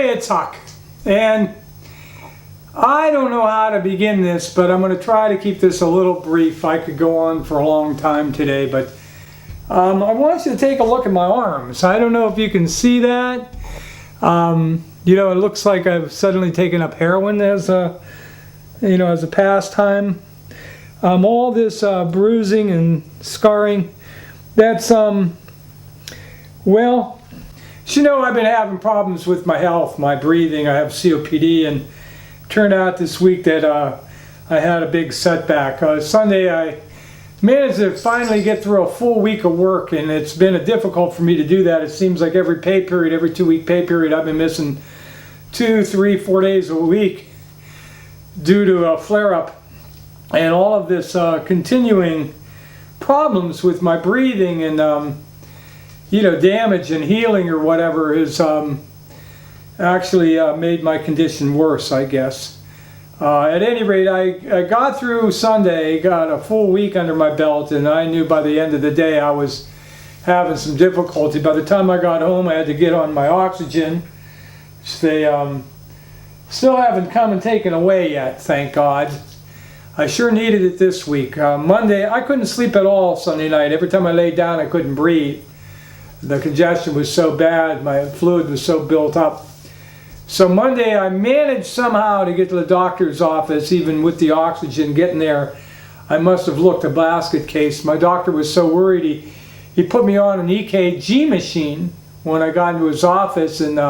Hey, it's Huck, and I don't know how to begin this, but I'm going to try to keep this a little brief. I could go on for a long time today, but I want you to take a look at my arms. I don't know if you can see that. You know, it looks like I've suddenly taken up heroin as a pastime. All this bruising and scarring, that's, well, you know, I've been having problems with my health, my breathing. I have COPD, and it turned out this week that I had a big setback. Sunday I managed to finally get through a full week of work, and it's been difficult for me to do that. It seems like every pay period, every 2-week pay period, I've been missing 2, 3, 4 days a week due to a flare-up. And all of this continuing problems with my breathing and damage and healing or whatever has actually made my condition worse, I guess. At any rate, I got through Sunday, got a full week under my belt, and I knew by the end of the day I was having some difficulty. By the time I got home, I had to get on my oxygen, which they still haven't come and taken away yet, thank God. I sure needed it this week. Monday, I couldn't sleep at all Sunday night. Every time I laid down, I couldn't breathe. The congestion was so bad, my fluid was so built up. So Monday I managed somehow to get to the doctor's office, even with the oxygen getting there. I must have looked a basket case. My doctor was so worried he put me on an EKG machine when I got into his office, and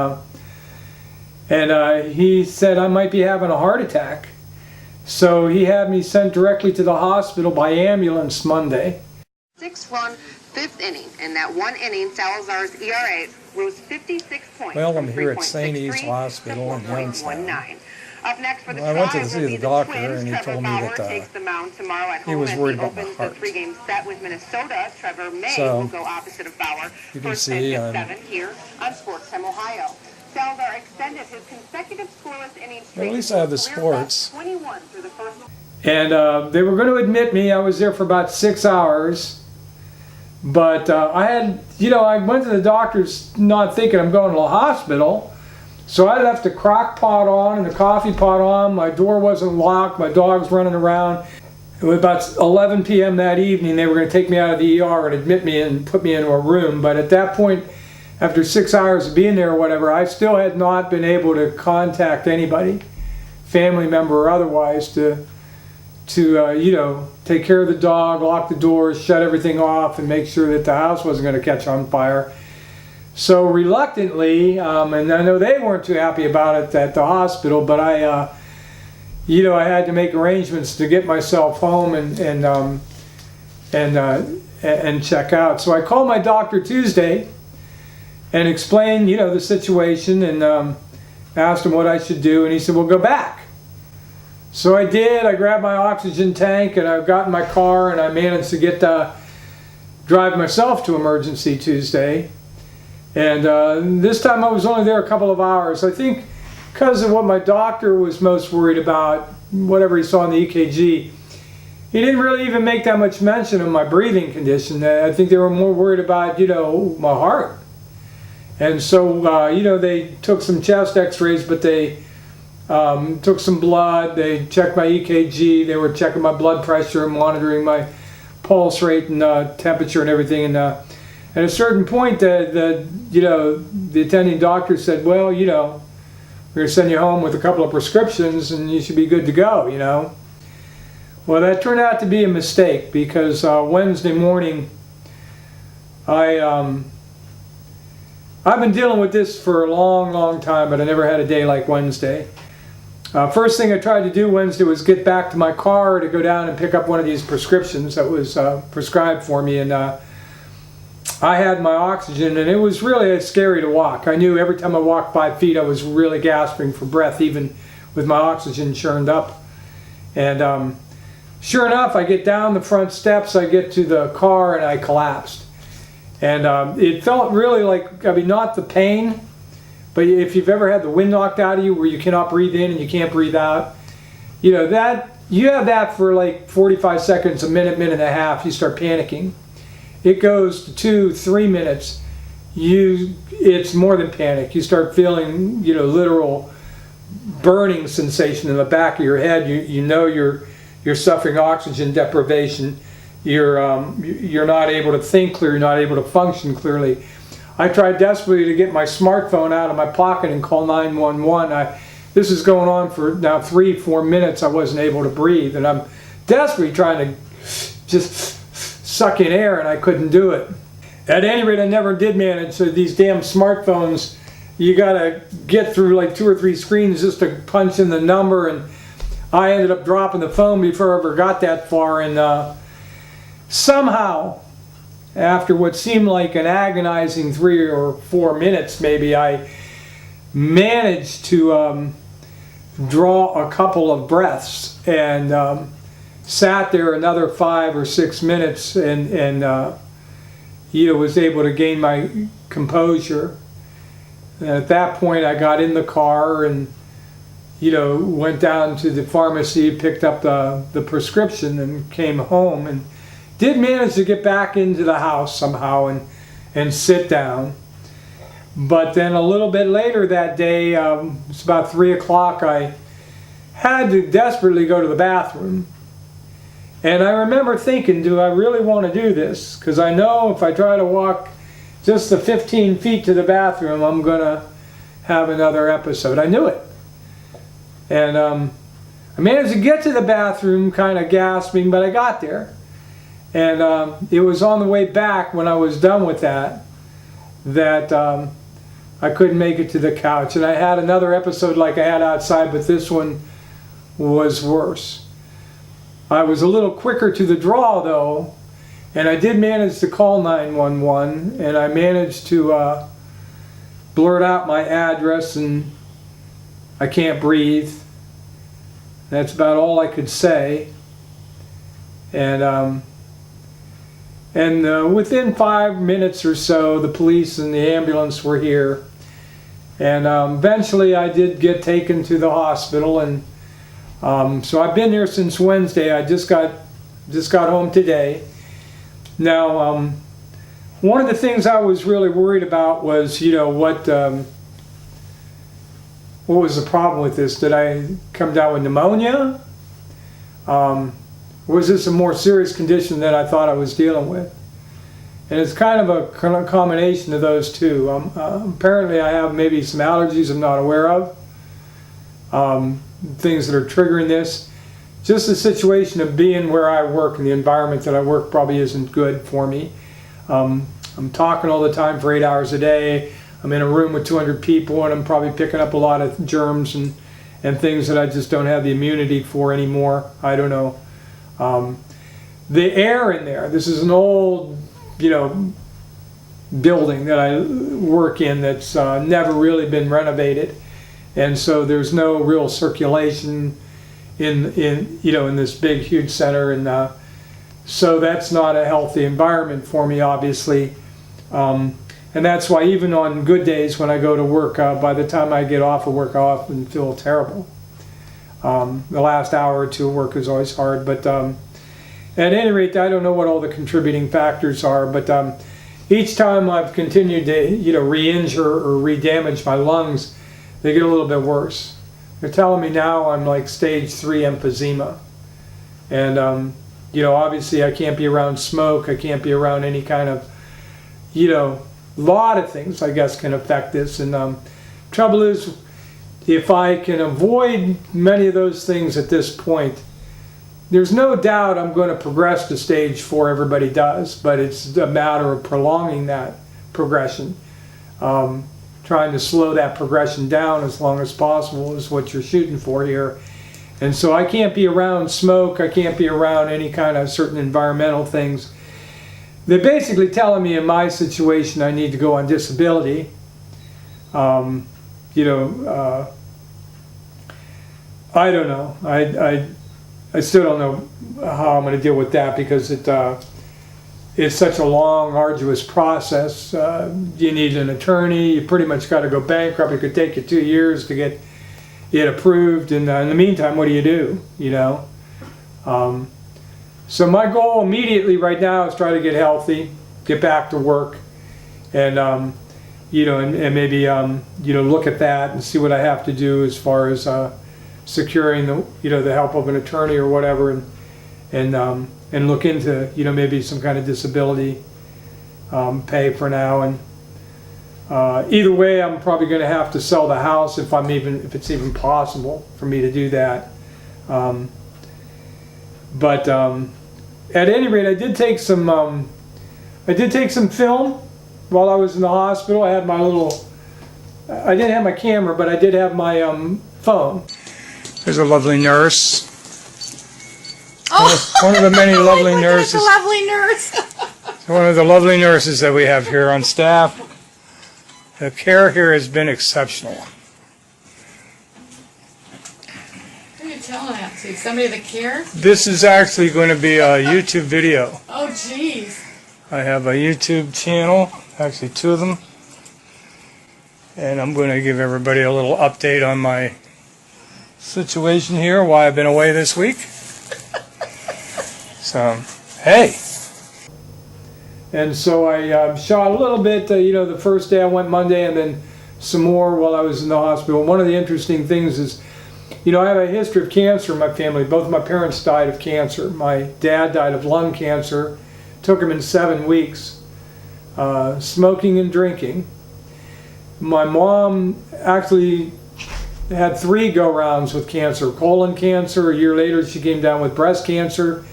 he said I might be having a heart attack. So he had me sent directly to the hospital by ambulance Monday. 6-run 5th inning. In that one inning, Salazar's ERA rose 56 points. Well, I'm here at St. E's Hospital in Youngstown. Up next for the I went to see the doctor, and he told me that he was worried about my heart. Three-game set with Minnesota. Trevor May will go opposite of Bauer. You can see I'm 7 here on Sports Time Ohio. Salazar extended his consecutive scoreless innings. Well, at least I have the sports. 21 through the first. And they were going to admit me. I was there for about 6 hours. But I went to the doctor's not thinking I'm going to the hospital. So I left the crock pot on and the coffee pot on. My door wasn't locked. My dog's running around. It was about 11 p.m. that evening. They were going to take me out of the ER and admit me and put me into a room. But at that point, after 6 hours of being there or whatever, I still had not been able to contact anybody, family member or otherwise, to take care of the dog, lock the doors, shut everything off, and make sure that the house wasn't going to catch on fire. So reluctantly, and I know they weren't too happy about it at the hospital, but I had to make arrangements to get myself home and check out. So I called my doctor Tuesday and explained, the situation, and asked him what I should do, and he said, "Well, go back." So I did. I grabbed my oxygen tank, and I got in my car, and I managed to drive myself to emergency Tuesday. And this time I was only there a couple of hours. I think because of what my doctor was most worried about, whatever he saw in the EKG, he didn't really even make that much mention of my breathing condition. I think they were more worried about, my heart. And so, they took some chest x-rays, but they took some blood. They checked my EKG. They were checking my blood pressure, monitoring my pulse rate and temperature and everything. And at a certain point, the attending doctor said, "Well, we're going to send you home with a couple of prescriptions, and you should be good to go." Well, that turned out to be a mistake, because Wednesday morning, I've been dealing with this for a long, long time, but I never had a day like Wednesday. First thing I tried to do Wednesday was get back to my car to go down and pick up one of these prescriptions that was prescribed for me, and I had my oxygen, and it was really scary to walk. I knew every time I walked 5 feet I was really gasping for breath, even with my oxygen churned up. And sure enough, I get down the front steps, I get to the car, and I collapsed. And it felt really like, not the pain, but if you've ever had the wind knocked out of you where you cannot breathe in and you can't breathe out, you have that for like 45 seconds, a minute, minute and a half, you start panicking. It goes to 2-3 minutes, it's more than panic. You start feeling, literal burning sensation in the back of your head. You know you're suffering oxygen deprivation. You're not able to think clearly. You're not able to function clearly. I tried desperately to get my smartphone out of my pocket and call 911. This is going on for now 3-4 minutes. I wasn't able to breathe, and I'm desperately trying to just suck in air, and I couldn't do it. At any rate, I never did manage. So these damn smartphones, you gotta get through like 2 or 3 screens just to punch in the number, and I ended up dropping the phone before I ever got that far. And somehow, after what seemed like an agonizing 3 or 4 minutes, maybe, I managed to draw a couple of breaths and sat there another 5 or 6 minutes and was able to gain my composure. And at that point, I got in the car and went down to the pharmacy, picked up the prescription, and came home, and did manage to get back into the house somehow and sit down. But then a little bit later that day, it's about 3 o'clock, I had to desperately go to the bathroom. And I remember thinking, do I really want to do this? Because I know if I try to walk just the 15 feet to the bathroom, I'm going to have another episode. I knew it. And I managed to get to the bathroom kind of gasping, but I got there. And it was on the way back when I was done with that I couldn't make it to the couch. And I had another episode like I had outside, but this one was worse. I was a little quicker to the draw though, and I did manage to call 911, and I managed to blurt out my address, and I can't breathe. That's about all I could say. And within 5 minutes or so, the police and the ambulance were here. And eventually I did get taken to the hospital, and so I've been here since Wednesday. I just got home today. Now, one of the things I was really worried about was, what was the problem with this? Did I come down with pneumonia? Was this a more serious condition than I thought I was dealing with? And it's kind of a combination of those two. Apparently I have maybe some allergies I'm not aware of. Things that are triggering this. Just the situation of being where I work and the environment that I work probably isn't good for me. I'm talking all the time for 8 hours a day. I'm in a room with 200 people, and I'm probably picking up a lot of germs and things that I just don't have the immunity for anymore. I don't know. The air in there, this is an old, building that I work in that's never really been renovated. And so there's no real circulation in this big, huge center. And so that's not a healthy environment for me, obviously. And that's why even on good days when I go to work, by the time I get off of work, I often feel terrible. The last hour or two of work is always hard. But at any rate, I don't know what all the contributing factors are. But each time I've continued to re-injure or re-damage my lungs, they get a little bit worse. They're telling me now I'm like stage 3 emphysema. And obviously I can't be around smoke. I can't be around any kind of, lot of things I guess can affect this. And trouble is, if I can avoid many of those things at this point, there's no doubt I'm going to progress to stage 4. Everybody does, but it's a matter of prolonging that progression. Trying to slow that progression down as long as possible is what you're shooting for here. And so I can't be around smoke. I can't be around any kind of certain environmental things. They're basically telling me in my situation I need to go on disability. I don't know. I still don't know how I'm going to deal with that, because it's such a long, arduous process. You need an attorney. You pretty much got to go bankrupt. It could take you 2 years to get it approved. And in the meantime, what do you do? So my goal immediately right now is try to get healthy, get back to work, and and maybe, look at that and see what I have to do as far as securing the help of an attorney or whatever, and look into, maybe some kind of disability pay for now. And either way, I'm probably going to have to sell the house if it's even possible for me to do that. But at any rate, I did take some film while I was in the hospital. I had my I didn't have my camera, but I did have my phone. There's a lovely nurse. Oh, one of the many lovely nurses. A lovely nurse. One of the lovely nurses that we have here on staff. The care here has been exceptional. Who are you telling that to? Somebody that cares? This is actually going to be a YouTube video. Oh, jeez. I have a YouTube channel, actually 2 of them. And I'm going to give everybody a little update on my situation here, why I've been away this week. So, hey. And so I shot a little bit, the first day I went Monday, and then some more while I was in the hospital. One of the interesting things is, I have a history of cancer in my family. Both of my parents died of cancer. My dad died of lung cancer. Took him in 7 weeks. Smoking and drinking. My mom actually had 3 go-rounds with cancer. Colon cancer. A year later, she came down with breast cancer.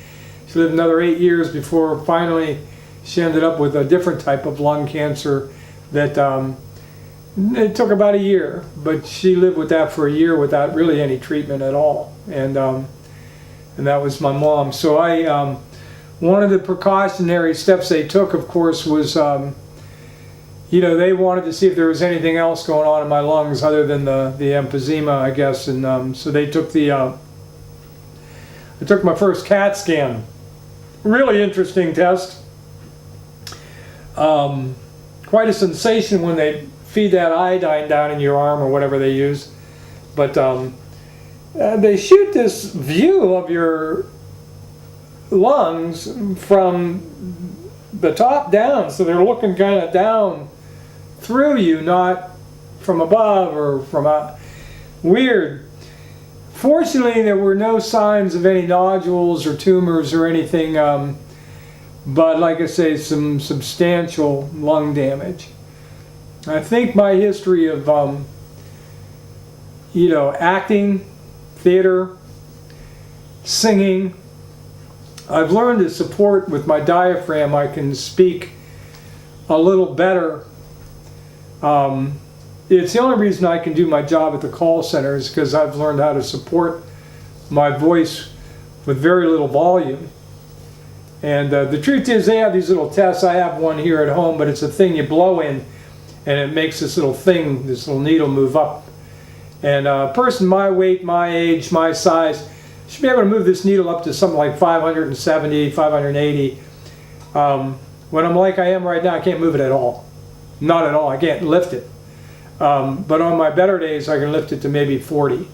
She lived another 8 years before finally she ended up with a different type of lung cancer that it took about a year, but she lived with that for a year without really any treatment at all. And that was my mom. So one of the precautionary steps they took, of course, was they wanted to see if there was anything else going on in my lungs other than the emphysema, I guess. And so they took I took my first CAT scan. Really interesting test. Quite a sensation when they feed that iodine down in your arm or whatever they use. But they shoot this view of your lungs from the top down, so they're looking kind of down through you, not from above or from out. Weird. Fortunately, there were no signs of any nodules or tumors or anything, but like I say, some substantial lung damage. I think my history of acting, theater, singing, I've learned to support with my diaphragm. I can speak a little better. It's the only reason I can do my job at the call center is because I've learned how to support my voice with very little volume. And the truth is, they have these little tests. I have one here at home, but it's a thing you blow in, and it makes this little thing, this little needle move up. And a person my weight, my age, my size, should be able to move this needle up to something like 570, 580. When I'm like I am right now, I can't move it at all. Not at all. I can't lift it. But on my better days, I can lift it to maybe 40.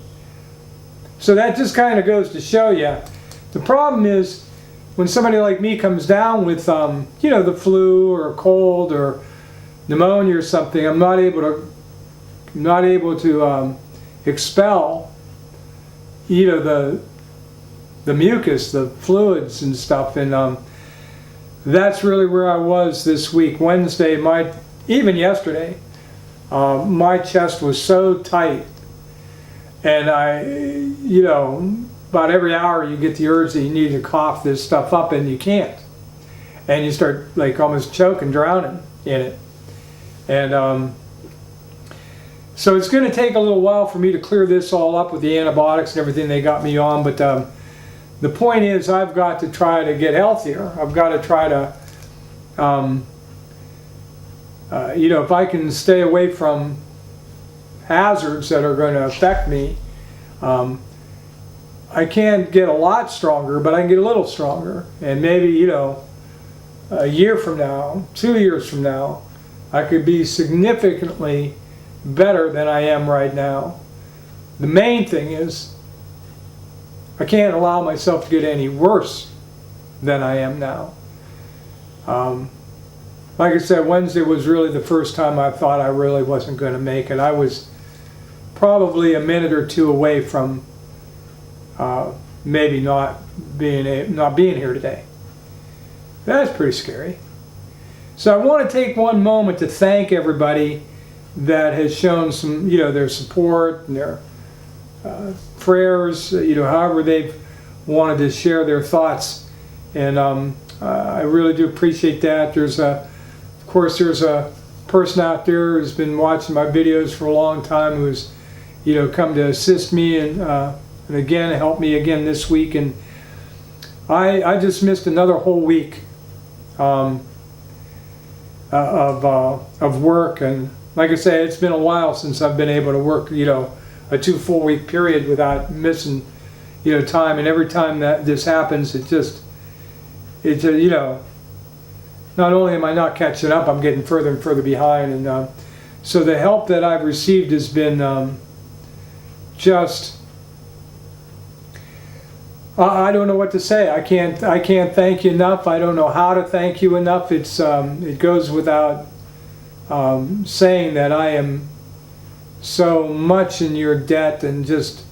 So that just kind of goes to show you. The problem is when somebody like me comes down with, the flu or a cold or pneumonia or something, I'm not able to expel, the mucus, the fluids and stuff. And that's really where I was this week. Wednesday, even yesterday, my chest was so tight, and about every hour you get the urge that you need to cough this stuff up, and you can't, and you start like almost choking, drowning in it. And so it's going to take a little while for me to clear this all up with the antibiotics and everything they got me on. But the point is, I've got to try to get healthier. I've got to try to if I can stay away from hazards that are going to affect me, I can't get a lot stronger, but I can get a little stronger. And maybe, a year from now, 2 years from now, I could be significantly better than I am right now. The main thing is, I can't allow myself to get any worse than I am now. like I said, Wednesday was really the first time I thought I really wasn't going to make it. I was probably a minute or two away from maybe not being here today. That's pretty scary. So I want to take one moment to thank everybody that has shown some, their support and their prayers, however they've wanted to share their thoughts, and I really do appreciate that. Of course, there's a person out there who's been watching my videos for a long time who's, come to assist me and again help me again this week, and I just missed another whole week of work, and like I say, it's been a while since I've been able to work, a 2 full week period without missing, time. And every time that this happens, not only am I not catching up, I'm getting further and further behind. And so the help that I've received has been just, I don't know what to say. I can't thank you enough. I don't know how to thank you enough. It goes without saying that I am so much in your debt, and just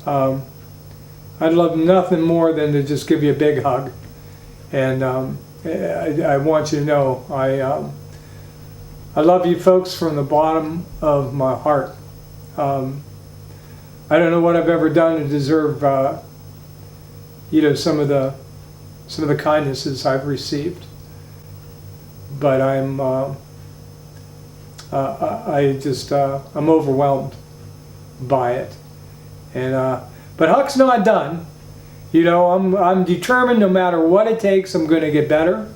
I'd love nothing more than to just give you a big hug. And I want you to know I love you folks from the bottom of my heart. I don't know what I've ever done to deserve some of the kindnesses I've received, but I'm overwhelmed by it. And but Huck's not done. I'm determined. No matter what it takes, I'm going to get better.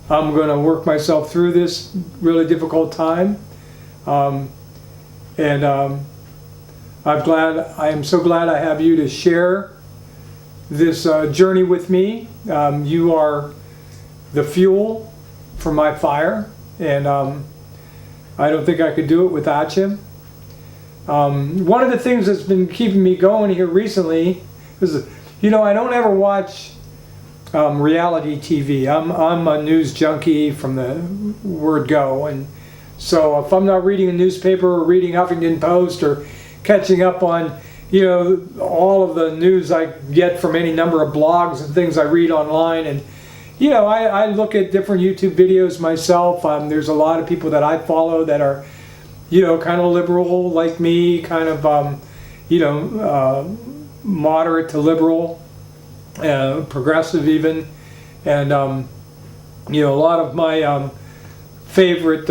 I'm going to work myself through this really difficult time. I am so glad I have you to share this journey with me. You are the fuel for my fire, and I don't think I could do it without you. One of the things that's been keeping me going here recently is, I don't ever watch reality TV. I'm a news junkie from the word go, and so if I'm not reading a newspaper or reading Huffington Post or catching up on all of the news I get from any number of blogs and things I read online, and I look at different YouTube videos myself. There's a lot of people that I follow that are kind of liberal like me, kind of moderate to liberal, progressive even, and a lot of my favorite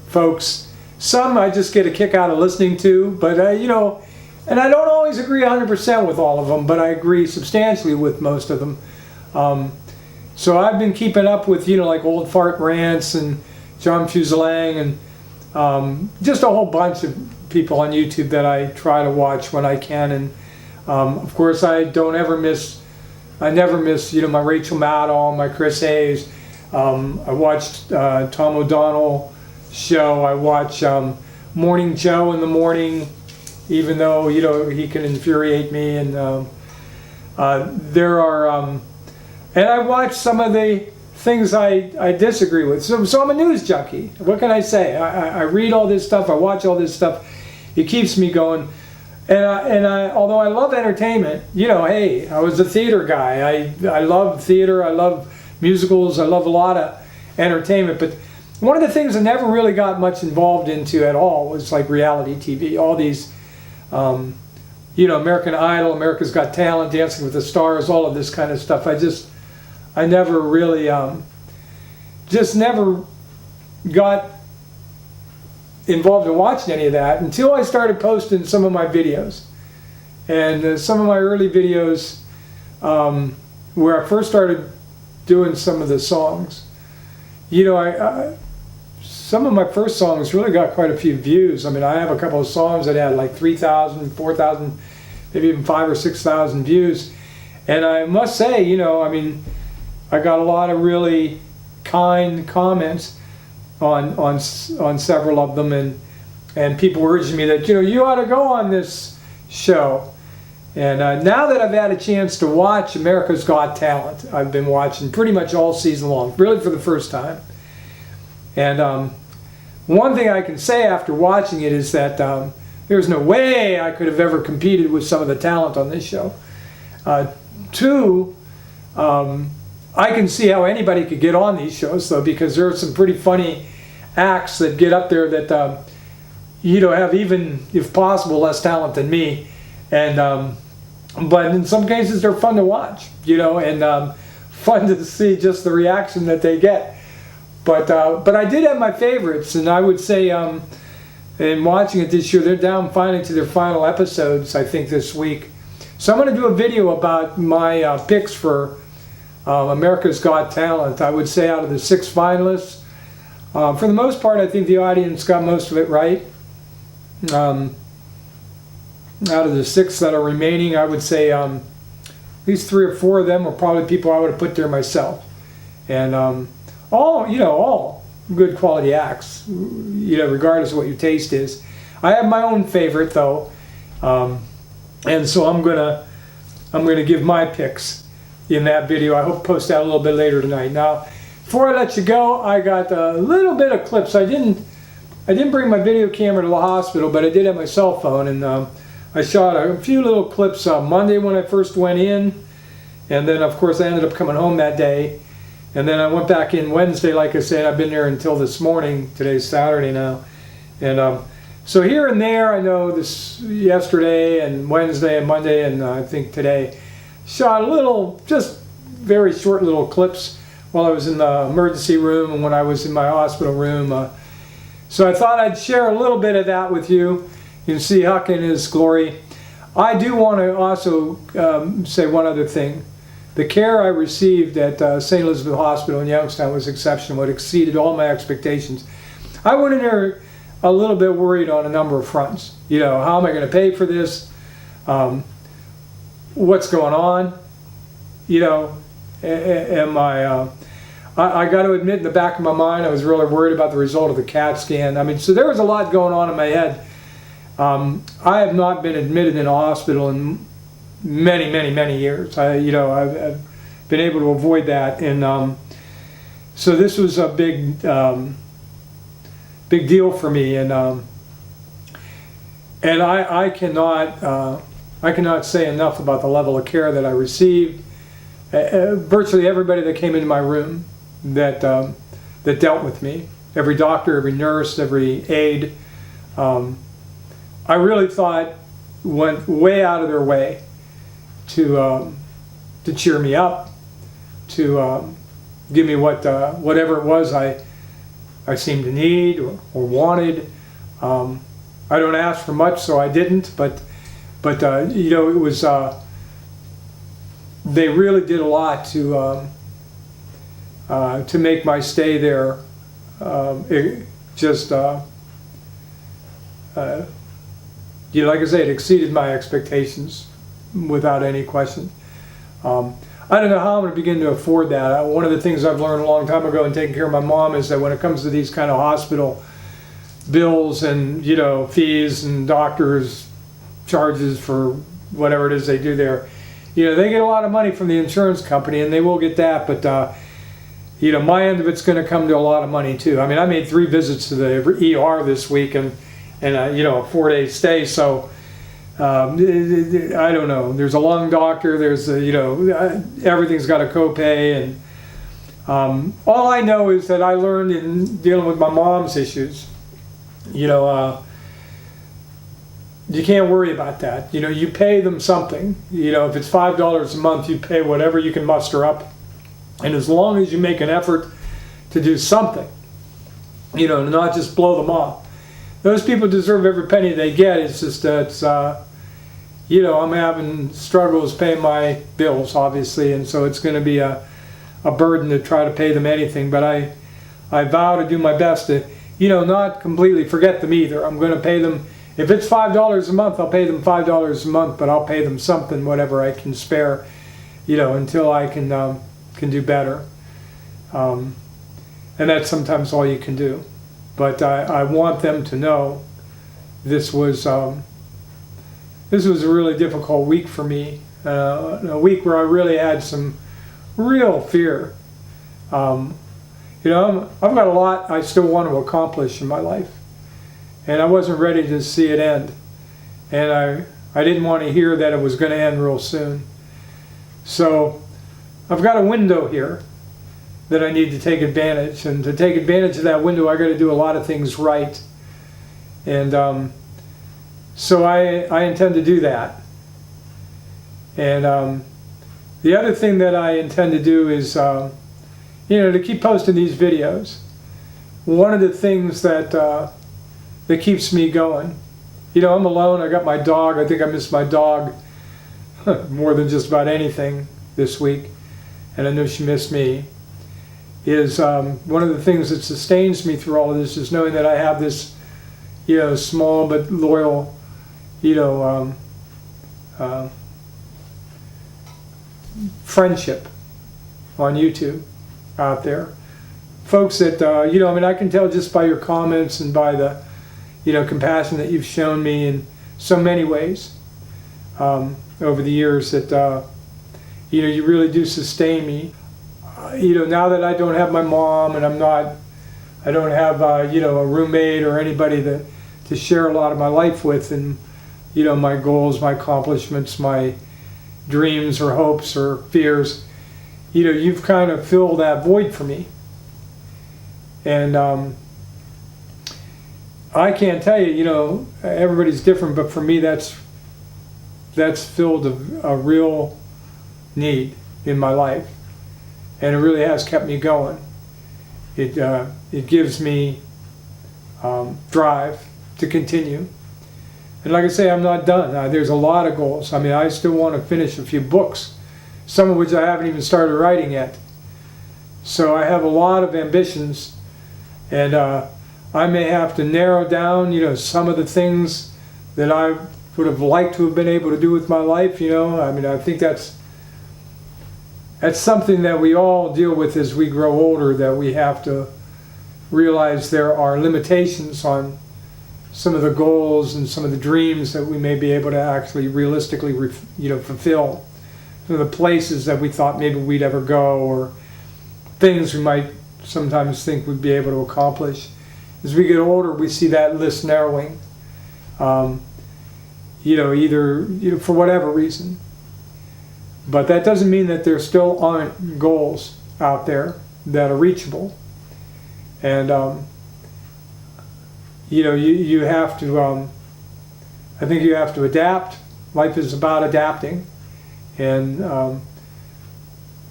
folks. Some I just get a kick out of listening to, but and I don't always agree 100% with all of them, but I agree substantially with most of them. So I've been keeping up with like Old Fart Rants and John Fuselang and just a whole bunch of people on YouTube that I try to watch when I can. And of course I never miss my Rachel Maddow, my Chris Hayes. I watched Tom O'Donnell show. I watch Morning Joe in the morning, even though he can infuriate me. And there are and I watch some of the things I disagree with. So I'm a news junkie. What can I say? I read all this stuff. I watch all this stuff. It keeps me going. And I although I love entertainment, hey, I was a theater guy. I love theater. I love musicals. I love a lot of entertainment. But one of the things I never really got much involved into at all was like reality TV. All these, American Idol, America's Got Talent, Dancing with the Stars, all of this kind of stuff. I never really, just never got involved in watching any of that until I started posting some of my videos. And some of my early videos, where I first started doing some of the songs, some of my first songs really got quite a few views. I mean, I have a couple of songs that had like 3,000, 4,000, maybe even 5,000 or 6,000 views. And I must say, I got a lot of really kind comments on several of them, and people urging me that you ought to go on this show. And now that I've had a chance to watch America's Got Talent, I've been watching pretty much all season long, really for the first time. And one thing I can say after watching it is that there's no way I could have ever competed with some of the talent on this show. Two, I can see how anybody could get on these shows, though, because there are some pretty funny acts that get up there that have even, if possible, less talent than me. And but in some cases they're fun to watch, and fun to see just the reaction that they get. But I did have my favorites, and I would say in watching it this year, they're down finally to their final episodes, I think, this week. So I'm going to do a video about my picks for America's Got Talent. I would say out of the 6 finalists, for the most part, I think the audience got most of it right. Out of the 6 that are remaining, I would say at least 3 or 4 of them were probably people I would have put there myself. And all good quality acts, regardless of what your taste is. I have my own favorite, though, and so I'm gonna give my picks in that video. I hope to post that a little bit later tonight. Now, before I let you go, I got a little bit of clips. I didn't bring my video camera to the hospital, but I did have my cell phone, and I shot a few little clips Monday when I first went in, and then of course I ended up coming home that day, and then I went back in Wednesday. Like I said, I've been there until this morning. Today's Saturday now, and so here and there, I know this yesterday and Wednesday and Monday and I think today, shot a little, just very short little clips while I was in the emergency room and when I was in my hospital room. So I thought I'd share a little bit of that with you. You can see Huck in his glory. I do want to also say one other thing. The care I received at St. Elizabeth Hospital in Youngstown was exceptional. It exceeded all my expectations. I went in there a little bit worried on a number of fronts. How am I going to pay for this? What's going on? Am I got to admit, in the back of my mind, I was really worried about the result of the CAT scan. So there was a lot going on in my head. I have not been admitted in a hospital in many, many, many years. I've been able to avoid that, and so this was a big deal for me, and I cannot say enough about the level of care that I received. Virtually everybody that came into my room that dealt with me, every doctor, every nurse, every aide, I really thought went way out of their way to cheer me up, to give me whatever it was I seemed to need or wanted. I don't ask for much, so I didn't. But it was. They really did a lot to make my stay there like I say, it exceeded my expectations without any question. I don't know how I'm going to begin to afford that. One of the things I've learned a long time ago in taking care of my mom is that when it comes to these kind of hospital bills and fees and doctors' charges for whatever it is they do there, they get a lot of money from the insurance company, and they will get that. But my end of it's going to come to a lot of money too. I made 3 visits to the ER this week, and a 4-day stay. So I don't know. There's a lung doctor. There's everything's got a copay, and all I know is that I learned in dealing with my mom's issues. You can't worry about that. You pay them something. If it's $5 a month, you pay whatever you can muster up, and as long as you make an effort to do something, not just blow them off. Those people deserve every penny they get. It's just that I'm having struggles paying my bills, obviously, and so it's going to be a burden to try to pay them anything. But I vow to do my best to, not completely forget them either. I'm going to pay them. If it's $5 a month, I'll pay them $5 a month, but I'll pay them something, whatever I can spare, until I can do better. And that's sometimes all you can do. But I want them to know this was a really difficult week for me. A week where I really had some real fear. You know, I've got a lot I still want to accomplish in my life. And I wasn't ready to see it end. And I didn't want to hear that it was going to end real soon. So I've got a window here that I need to take advantage. And to take advantage of that window, I got to do a lot of things right. And so I intend to do that. And the other thing that I intend to do is, you know, to keep posting these videos. One of the things that that keeps me going, you know, I'm alone. I got my dog. I think I miss my dog more than just about anything this week, and I know she missed me. Is one of the things that sustains me through all of this is knowing that I have this, you know, small but loyal, you know, friendship on YouTube out there. Folks that, you know, I mean, I can tell just by your comments and by the, you know, compassion that you've shown me in so many ways over the years that, you know, you really do sustain me. You know, now that I don't have my mom and I don't have, you know, a roommate or anybody to share a lot of my life with, and, you know, my goals, my accomplishments, my dreams or hopes or fears, you know, you've kind of filled that void for me. And I can't tell you, you know, everybody's different, but for me that's filled a real need in my life. And it really has kept me going. It gives me drive to continue. And like I say, I'm not done. There's a lot of goals. I mean, I still want to finish a few books, some of which I haven't even started writing yet. So I have a lot of ambitions, and I may have to narrow down, you know, some of the things that I would have liked to have been able to do with my life. You know, I mean, I think that's something that we all deal with as we grow older, that we have to realize there are limitations on some of the goals and some of the dreams that we may be able to actually realistically, you know, fulfill. Some of the places that we thought maybe we'd ever go, or things we might sometimes think we'd be able to accomplish. As we get older, we see that list narrowing. You know, either, you know, for whatever reason. But that doesn't mean that there still aren't goals out there that are reachable. And you know, you have to, I think you have to adapt. Life is about adapting. And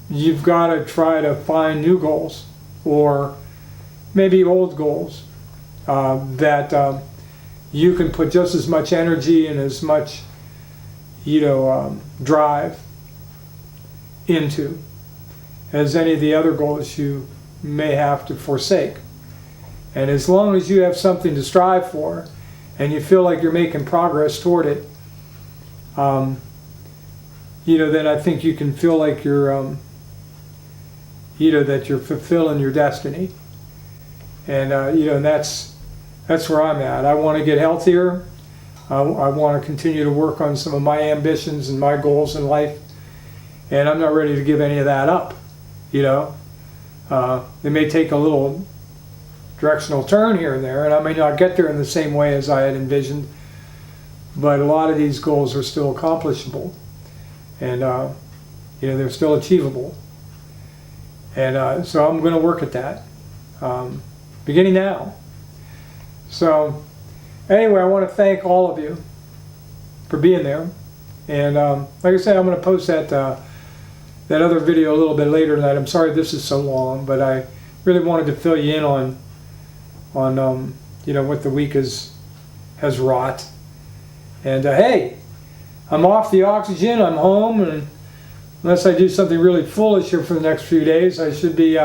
you've got to try to find new goals, or maybe old goals that you can put just as much energy and as much, you know, drive into as any of the other goals you may have to forsake. And as long as you have something to strive for and you feel like you're making progress toward it, you know, then I think you can feel like you're, you know, that you're fulfilling your destiny. And, you know, that's where I'm at. I want to get healthier. I want to continue to work on some of my ambitions and my goals in life. And I'm not ready to give any of that up, you know. It may take a little directional turn here and there, and I may not get there in the same way as I had envisioned, but a lot of these goals are still accomplishable, and you know, they're still achievable. And so I'm going to work at that, beginning now. So anyway, I want to thank all of you for being there. And like I said, I'm going to post that other video a little bit later tonight. I'm sorry this is so long, but I really wanted to fill you in on you know, what the week has wrought. And hey, I'm off the oxygen. I'm home, and unless I do something really foolish here for the next few days, I should be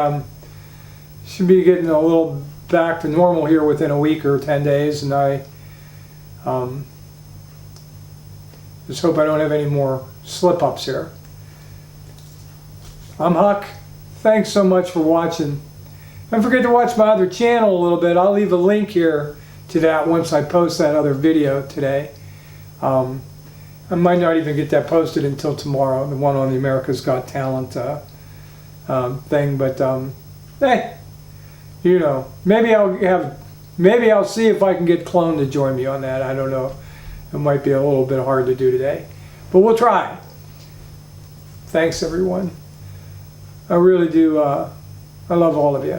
getting a little back to normal here within a week or 10 days. And I just hope I don't have any more slip-ups here. I'm Huck. Thanks so much for watching. Don't forget to watch my other channel a little bit. I'll leave a link here to that once I post that other video today. I might not even get that posted until tomorrow, the one on the America's Got Talent thing. But hey, you know, maybe I'll see if I can get Clone to join me on that. I don't know. It might be a little bit hard to do today, but we'll try. Thanks, everyone. I really do. I love all of you.